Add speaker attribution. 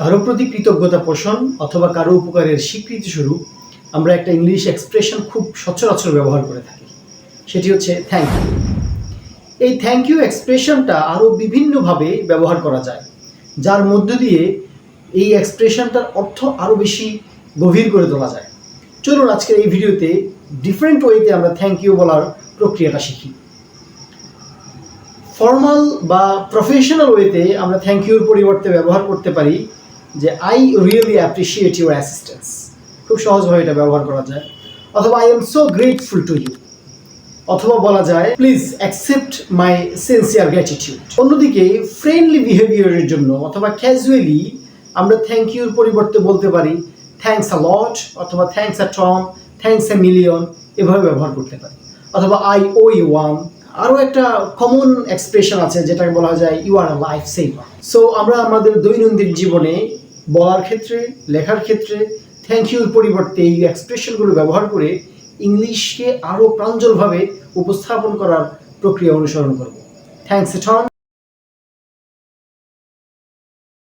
Speaker 1: কারো প্রতি কৃতজ্ঞতা পোষণ অথবা কারো উপকারের স্বীকৃতি স্বরূপ আমরা একটা ইংলিশ এক্সপ্রেশন খুব সচরাচর ব্যবহার করে থাকি, সেটি হচ্ছে থ্যাংক ইউ। এই থ্যাংক ইউ এক্সপ্রেশনটা আরও বিভিন্নভাবে ব্যবহার করা যায়, যার মধ্য দিয়ে এই এক্সপ্রেশনটার অর্থ আরও বেশি গভীর করে তোলা যায়। চলুন আজকের এই ভিডিওতে ডিফারেন্ট ওয়েতে আমরা থ্যাংক ইউ বলার প্রক্রিয়াটা শিখি। ফর্মাল বা প্রফেশনাল ওয়েতে আমরা থ্যাংক ইউর পরিবর্তে ব্যবহার করতে পারি যে I really appreciate your assistance, খুব সহজভাবে এটা ব্যবহার করা যায়। অথবা I am so grateful to you, অথবা বলা যায় please accept my sincere gratitude. অন্যদিকে ফ্রেন্ডলি বিহেভিয়ারের জন্য অথবা ক্যাজুয়ালি আমরা থ্যাংক ইউর পরিবর্তে বলতে পারি থ্যাংকস আ লট, অথবা thanks a Tom, thanks a million, এভাবে ব্যবহার করতে পারি। অথবা আই ও ইউ ওয়ান। আরও একটা কমন এক্সপ্রেশন আছে যেটাকে বলা যায় you are a life saver. So আমরা আমাদের দৈনন্দিন জীবনে বলার ক্ষেত্রে, লেখার ক্ষেত্রে থ্যাংক ইউর পরিবর্তে এই এক্সপ্রেশনগুলো ব্যবহার করে ইংলিশকে আরও প্রাঞ্জলভাবে উপস্থাপন করার প্রক্রিয়া অনুসরণ করব। Thanks Tom.